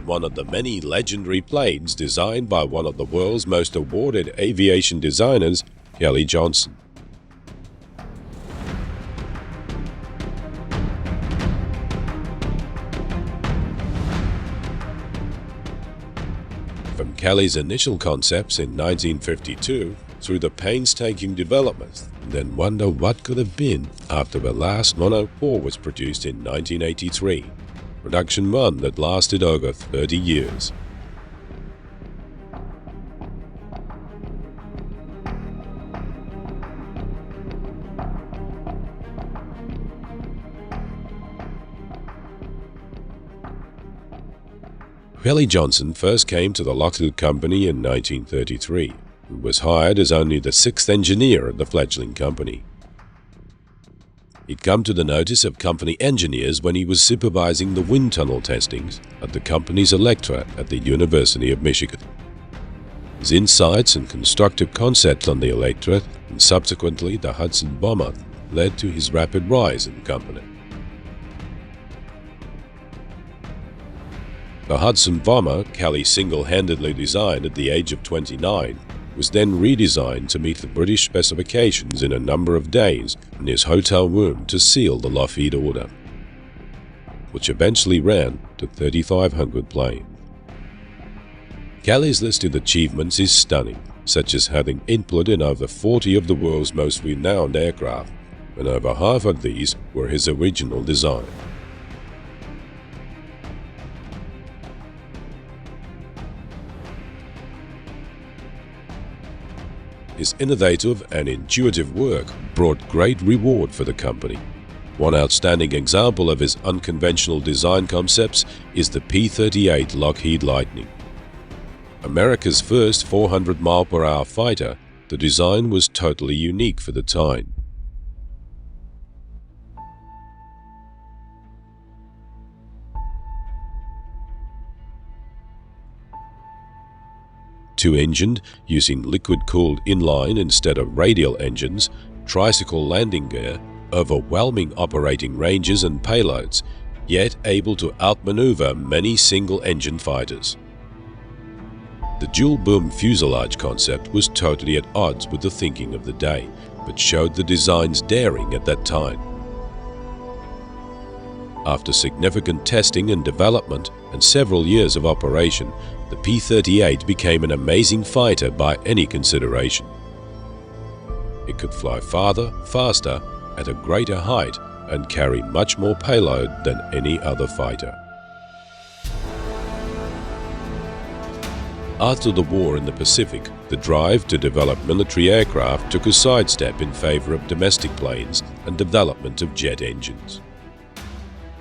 one of the many legendary planes designed by one of the world's most awarded aviation designers, Kelly Johnson. From Kelly's initial concepts in 1952 through the painstaking development, then wonder what could have been after the last 104 was produced in 1983, production run that lasted over 30 years. Kelly Johnson first came to the Lockheed Company in 1933 and was hired as only the 6th engineer at the fledgling company. He'd come to the notice of company engineers when he was supervising the wind tunnel testings at the company's electorate at the University of Michigan. His insights and constructive concepts on the electorate and subsequently the Hudson bomber led to his rapid rise in the company. The Hudson bomber Kelly single-handedly designed at the age of 29 was then redesigned to meet the British specifications in a number of days in his hotel room to seal the Lockheed order, which eventually ran to 3,500 planes. Kelly's listed achievements is stunning, such as having input in over 40 of the world's most renowned aircraft, and over half of these were his original design. His innovative and intuitive work brought great reward for the company. One outstanding example of his unconventional design concepts is the P-38 Lockheed Lightning. America's first 400-mile-per-hour fighter, the design was totally unique for the time. Two-engined, using liquid-cooled inline instead of radial engines, tricycle landing gear, overwhelming operating ranges and payloads, yet able to outmaneuver many single-engine fighters. The dual-boom fuselage concept was totally at odds with the thinking of the day, but showed the design's daring at that time. After significant testing and development and several years of operation, the P-38 became an amazing fighter by any consideration. It could fly farther, faster, at a greater height, and carry much more payload than any other fighter. After the war in the Pacific, the drive to develop military aircraft took a sidestep in favor of domestic planes and development of jet engines.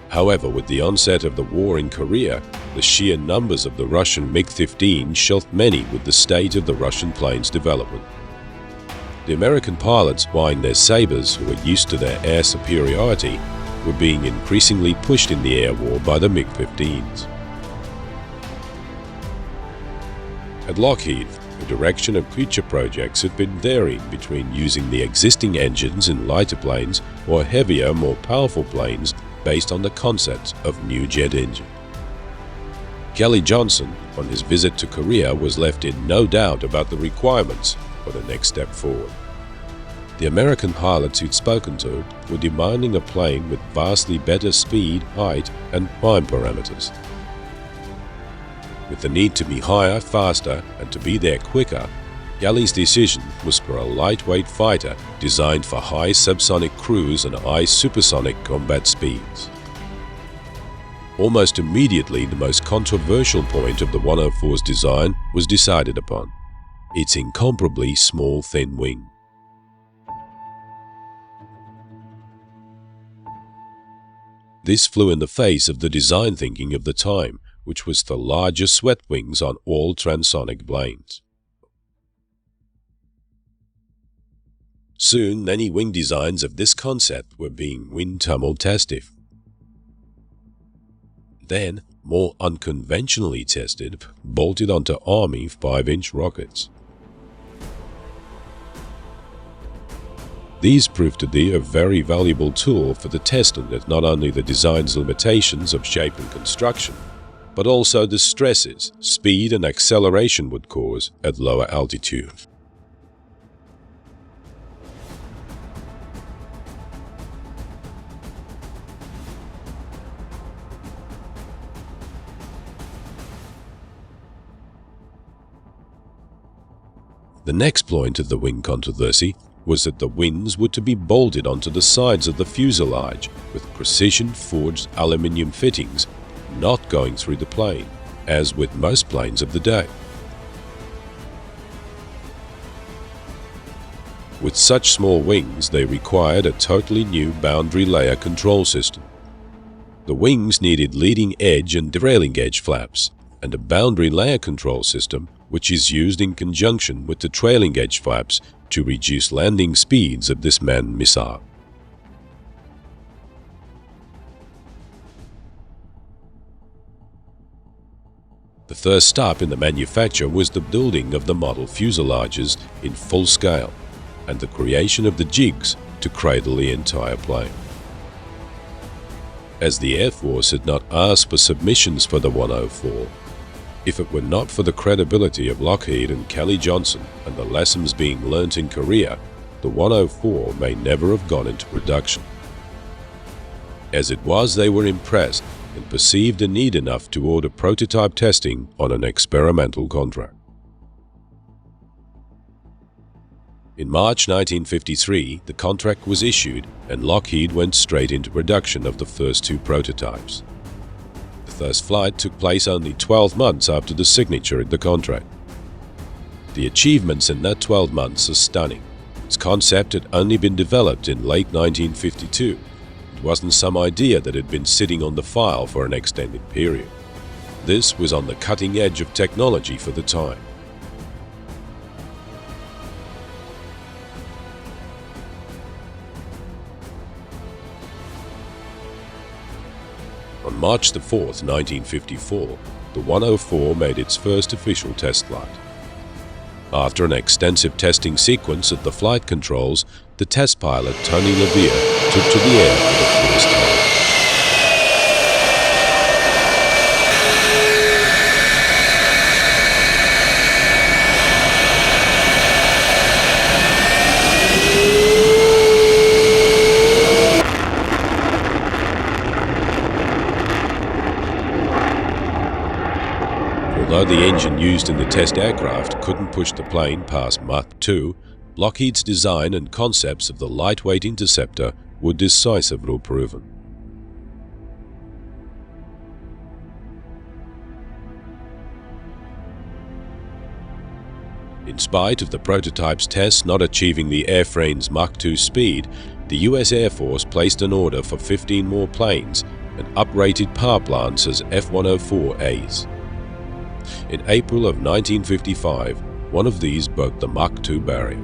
However, with the onset of the war in Korea, the sheer numbers of the Russian MiG-15 shelved many with the state of the Russian planes' development. The American pilots buying their sabers, who were used to their air superiority, were being increasingly pushed in the air war by the MiG-15s. At Lockheed, the direction of future projects had been varied between using the existing engines in lighter planes or heavier, more powerful planes based on the concept of new jet engine. Kelly Johnson, on his visit to Korea, was left in no doubt about the requirements for the next step forward. The American pilots he'd spoken to were demanding a plane with vastly better speed, height, and climb parameters. With the need to be higher, faster, and to be there quicker, Kelly's decision was for a lightweight fighter designed for high subsonic cruise and high supersonic combat speeds. Almost immediately, the most controversial point of the 104's design was decided upon: its incomparably small, thin wing. This flew in the face of the design thinking of the time, which was the largest swept wings on all transonic planes. Soon, many wing designs of this concept were being wind tunnel tested. Then, more unconventionally tested, bolted onto Army 5-inch rockets. These proved to be a very valuable tool for the testing of not only the design's limitations of shape and construction, but also the stresses speed and acceleration would cause at lower altitude. The next point of the wing controversy was that the wings were to be bolted onto the sides of the fuselage with precision-forged aluminium fittings, not going through the plane, as with most planes of the day. With such small wings, they required a totally new boundary layer control system. The wings needed leading edge and trailing edge flaps, and a boundary layer control system which is used in conjunction with the trailing edge flaps to reduce landing speeds of this manned missile. The first step in the manufacture was the building of the model fuselages in full scale and the creation of the jigs to cradle the entire plane. As the Air Force had not asked for submissions for the 104, if it were not for the credibility of Lockheed and Kelly Johnson and the lessons being learnt in Korea, the 104 may never have gone into production. As it was, they were impressed and perceived a need enough to order prototype testing on an experimental contract. In March 1953, the contract was issued and Lockheed went straight into production of the first two prototypes. The first flight took place only 12 months after the signature of the contract. The achievements in that 12 months are stunning. Its concept had only been developed in late 1952. It wasn't some idea that had been sitting on the file for an extended period. This was on the cutting edge of technology for the time. On March 4, 1954, the 104 made its first official test flight. After an extensive testing sequence at the flight controls, the test pilot Tony LeVere took to the air for the first time. Although the engine used in the test aircraft couldn't push the plane past Mach 2, Lockheed's design and concepts of the lightweight interceptor were decisively proven. In spite of the prototype's tests not achieving the airframe's Mach 2 speed, the US Air Force placed an order for 15 more planes and uprated power plants as F-104As. In April of 1955, one of these broke the Mach 2 barrier.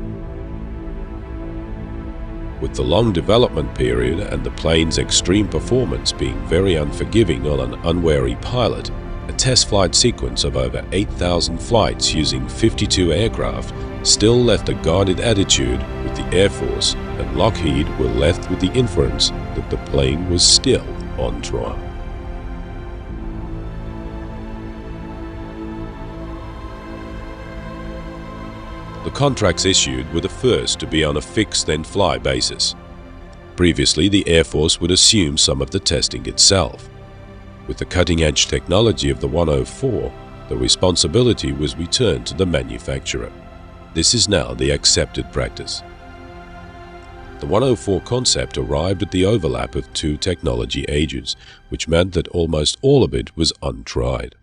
With the long development period and the plane's extreme performance being very unforgiving on an unwary pilot, a test flight sequence of over 8,000 flights using 52 aircraft still left a guarded attitude with the Air Force, and Lockheed were left with the inference that the plane was still on trial. The contracts issued were the first to be on a fix then fly basis. Previously, the Air Force would assume some of the testing itself. With the cutting-edge technology of the 104, the responsibility was returned to the manufacturer. This is now the accepted practice. The 104 concept arrived at the overlap of two technology ages, which meant that almost all of it was untried.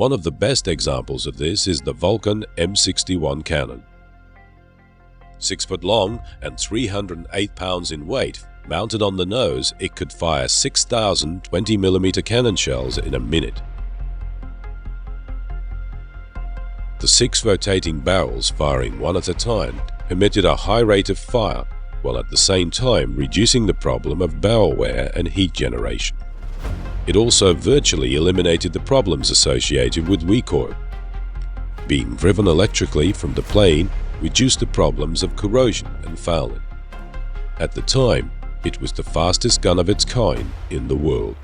One of the best examples of this is the Vulcan M61 cannon. 6 foot long and 308 pounds in weight, mounted on the nose, it could fire 6,000 20mm cannon shells in a minute. The 6 rotating barrels, firing one at a time, permitted a high rate of fire, while at the same time reducing the problem of barrel wear and heat generation. It also virtually eliminated the problems associated with recoil. Being driven electrically from the plane reduced the problems of corrosion and fouling. At the time, it was the fastest gun of its kind in the world.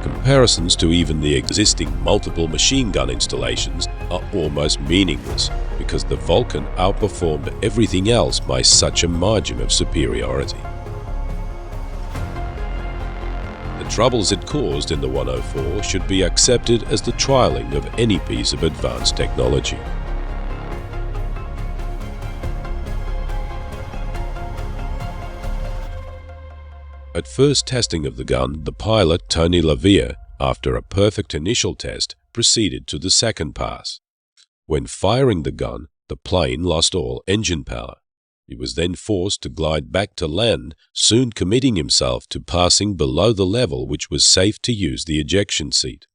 Comparisons to even the existing multiple machine gun installations are almost meaningless because the Vulcan outperformed everything else by such a margin of superiority. The troubles it caused in the 104 should be accepted as the trialing of any piece of advanced technology. At first testing of the gun, the pilot, Tony Lavia, after a perfect initial test, proceeded to the second pass. When firing the gun, the plane lost all engine power. He was then forced to glide back to land, soon committing himself to passing below the level which was safe to use the ejection seat.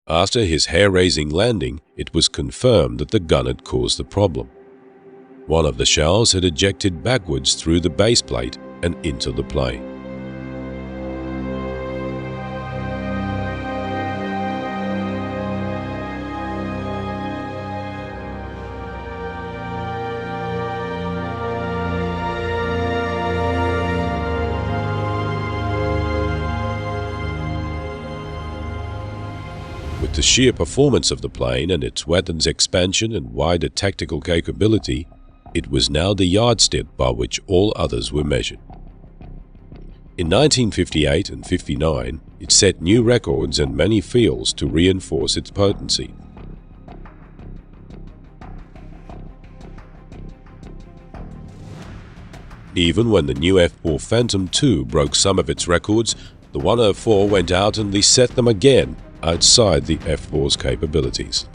After his hair-raising landing, it was confirmed that the gun had caused the problem. One of the shells had ejected backwards through the base plate and into the plane. With the sheer performance of the plane and its weapons expansion and wider tactical capability, it was now the yardstick by which all others were measured. In 1958 and 59, it set new records in many fields to reinforce its potency. Even when the new F-4 Phantom II broke some of its records, the 104 went out and reset them again outside the F-4's capabilities.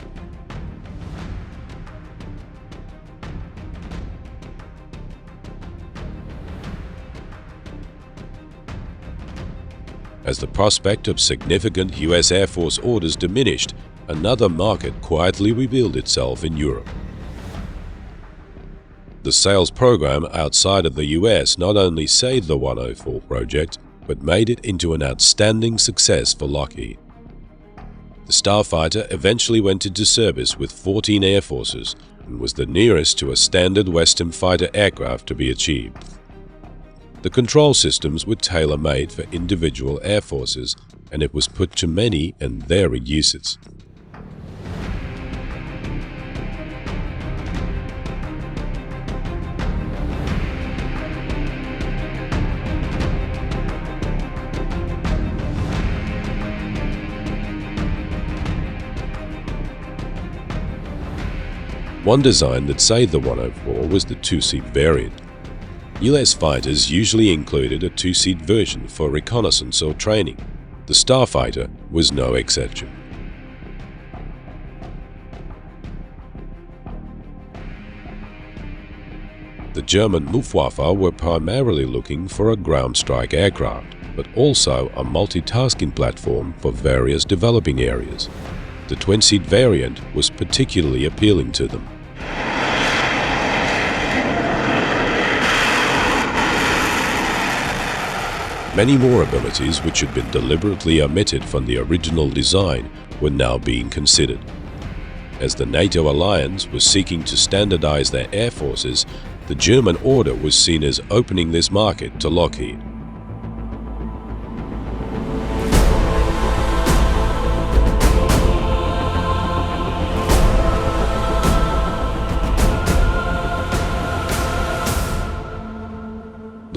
As the prospect of significant US Air Force orders diminished, another market quietly revealed itself in Europe. The sales program outside of the US not only saved the 104 project, but made it into an outstanding success for Lockheed. The Starfighter eventually went into service with 14 air forces and was the nearest to a standard Western fighter aircraft to be achieved. The control systems were tailor-made for individual air forces, and it was put to many and varied uses. One design that saved the 104 was the two-seat variant. US fighters usually included a two-seat version for reconnaissance or training. The Starfighter was no exception. The German Luftwaffe were primarily looking for a ground strike aircraft, but also a multitasking platform for various developing areas. The twin-seat variant was particularly appealing to them. Many more abilities which had been deliberately omitted from the original design were now being considered. As the NATO alliance was seeking to standardize their air forces, the German order was seen as opening this market to Lockheed.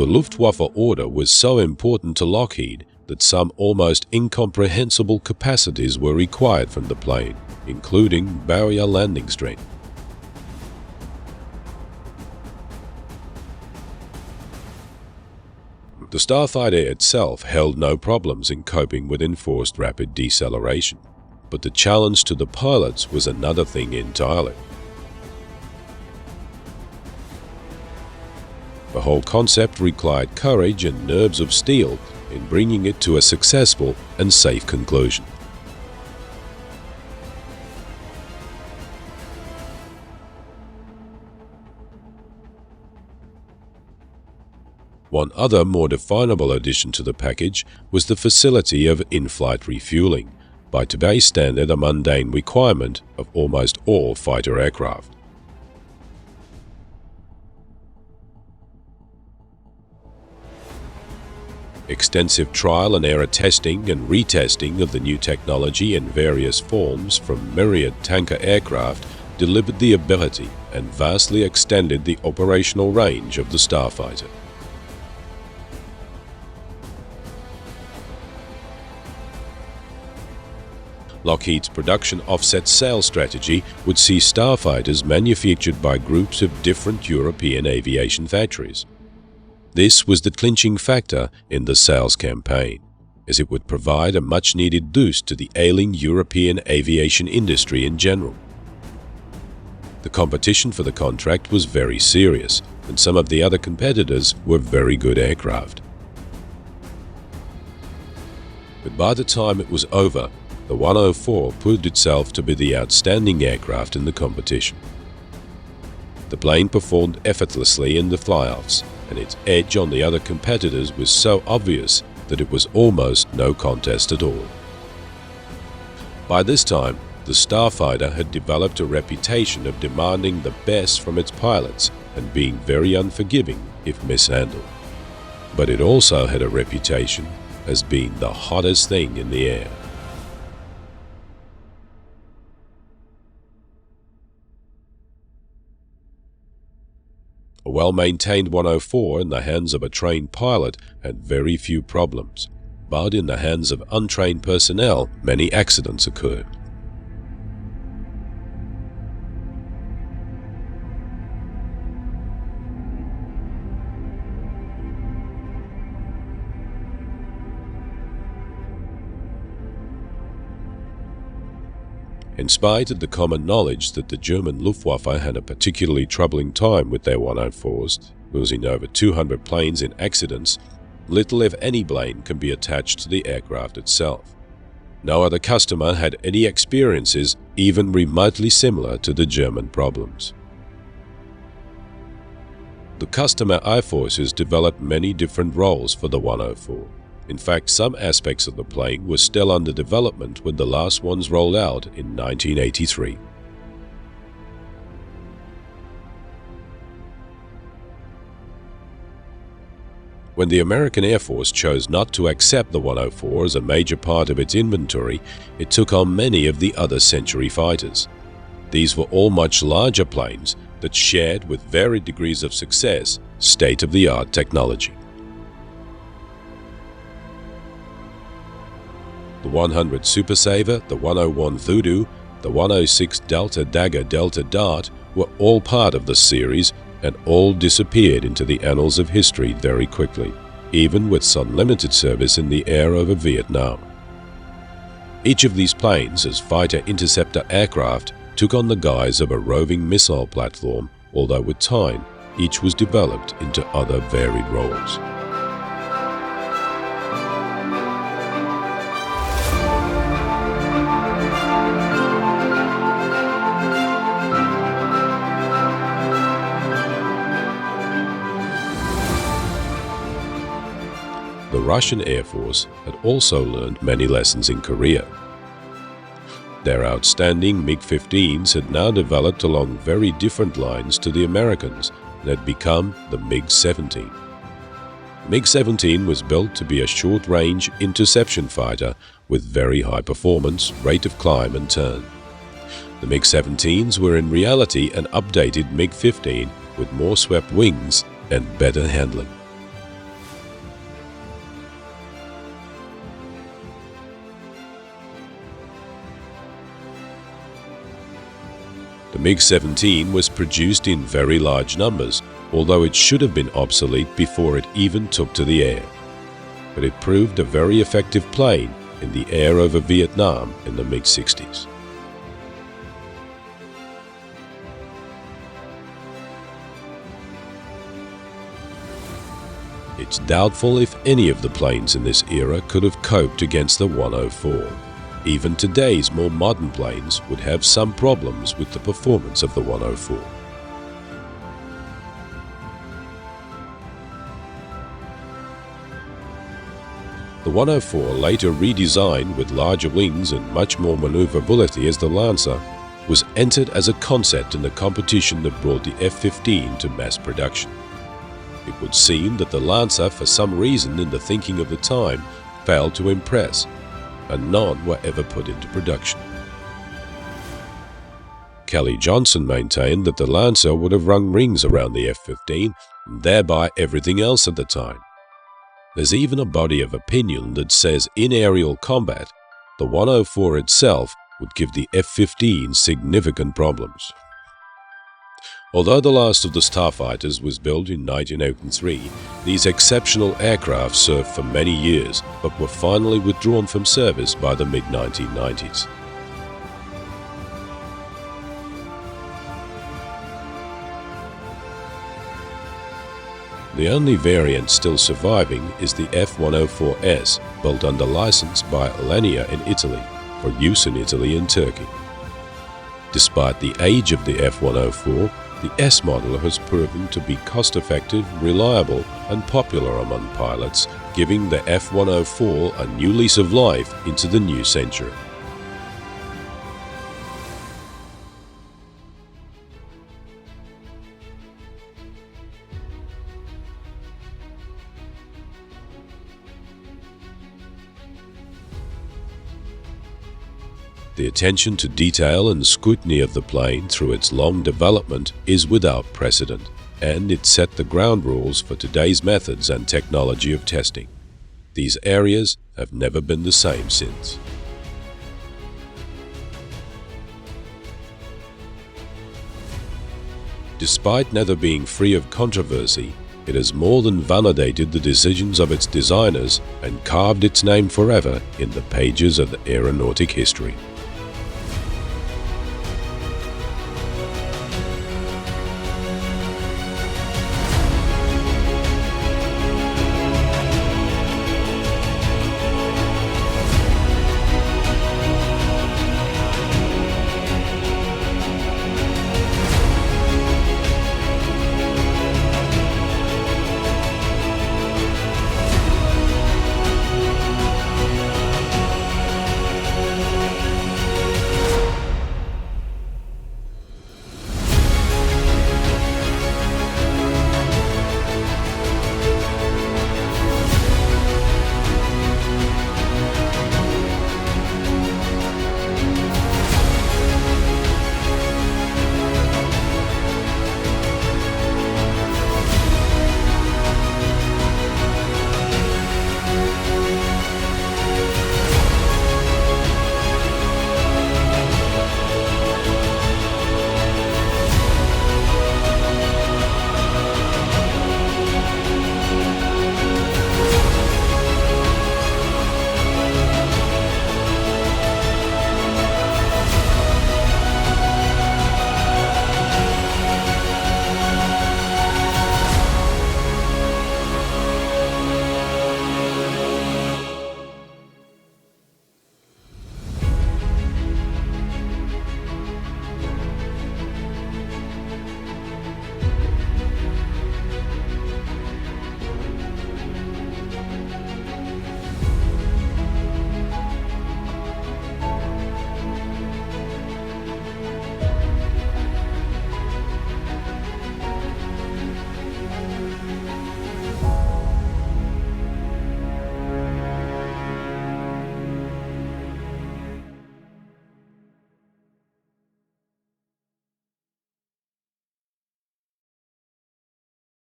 The Luftwaffe order was so important to Lockheed that some almost incomprehensible capacities were required from the plane, including barrier landing strength. The Starfighter itself held no problems in coping with enforced rapid deceleration, but the challenge to the pilots was another thing entirely. The whole concept required courage and nerves of steel in bringing it to a successful and safe conclusion. One other more definable addition to the package was the facility of in-flight refueling, by today's standard a mundane requirement of almost all fighter aircraft. Extensive trial and error testing and retesting of the new technology in various forms from myriad tanker aircraft delivered the ability and vastly extended the operational range of the Starfighter. Lockheed's production offset sales strategy would see Starfighters manufactured by groups of different European aviation factories. This was the clinching factor in the sales campaign, as it would provide a much-needed boost to the ailing European aviation industry in general. The competition for the contract was very serious, and some of the other competitors were very good aircraft. But by the time it was over, the 104 proved itself to be the outstanding aircraft in the competition. The plane performed effortlessly in the fly-offs, and its edge on the other competitors was so obvious that it was almost no contest at all. By this time, the Starfighter had developed a reputation of demanding the best from its pilots and being very unforgiving if mishandled. But it also had a reputation as being the hottest thing in the air. A well-maintained 104 in the hands of a trained pilot had very few problems, but in the hands of untrained personnel, many accidents occurred. In spite of the common knowledge that the German Luftwaffe had a particularly troubling time with their 104s, losing over 200 planes in accidents, little if any blame can be attached to the aircraft itself. No other customer had any experiences even remotely similar to the German problems. The customer air forces developed many different roles for the 104. In fact, some aspects of the plane were still under development when the last ones rolled out in 1983. When the American Air Force chose not to accept the 104 as a major part of its inventory, it took on many of the other Century fighters. These were all much larger planes that shared, with varied degrees of success, state-of-the-art technology. The 100 Super Saver, the 101 Voodoo, the 106 Delta Dagger Delta Dart were all part of the series and all disappeared into the annals of history very quickly, even with some limited service in the air over Vietnam. Each of these planes, as fighter interceptor aircraft, took on the guise of a roving missile platform, although with time, each was developed into other varied roles. The Russian Air Force had also learned many lessons in Korea. Their outstanding MiG-15s had now developed along very different lines to the Americans and had become the MiG-17. MiG-17 was built to be a short-range interception fighter with very high performance, rate of climb and turn. The MiG-17s were in reality an updated MiG-15 with more swept wings and better handling. The MiG-17 was produced in very large numbers, although it should have been obsolete before it even took to the air. But it proved a very effective plane in the air over Vietnam in the mid-60s. It's doubtful if any of the planes in this era could have coped against the 104. Even today's more modern planes would have some problems with the performance of the 104. The 104, later redesigned with larger wings and much more maneuverability as the Lancer, was entered as a concept in the competition that brought the F-15 to mass production. it would seem that the Lancer, for some reason in the thinking of the time, failed to impress, and none were ever put into production. Kelly Johnson maintained that the Lancer would have rung rings around the F-15, and thereby everything else at the time. There's even a body of opinion that says in aerial combat, the 104 itself would give the F-15 significant problems. Although the last of the Starfighters was built in 1903, these exceptional aircraft served for many years but were finally withdrawn from service by the mid-1990s. The only variant still surviving is the F-104S, built under license by Alenia in Italy, for use in Italy and Turkey. Despite the age of the F-104, the S model has proven to be cost-effective, reliable, and popular among pilots, giving the F-104 a new lease of life into the new century. The attention to detail and scrutiny of the plane through its long development is without precedent, and it set the ground rules for today's methods and technology of testing. These areas have never been the same since. Despite never being free of controversy, it has more than validated the decisions of its designers and carved its name forever in the pages of the aeronautic history.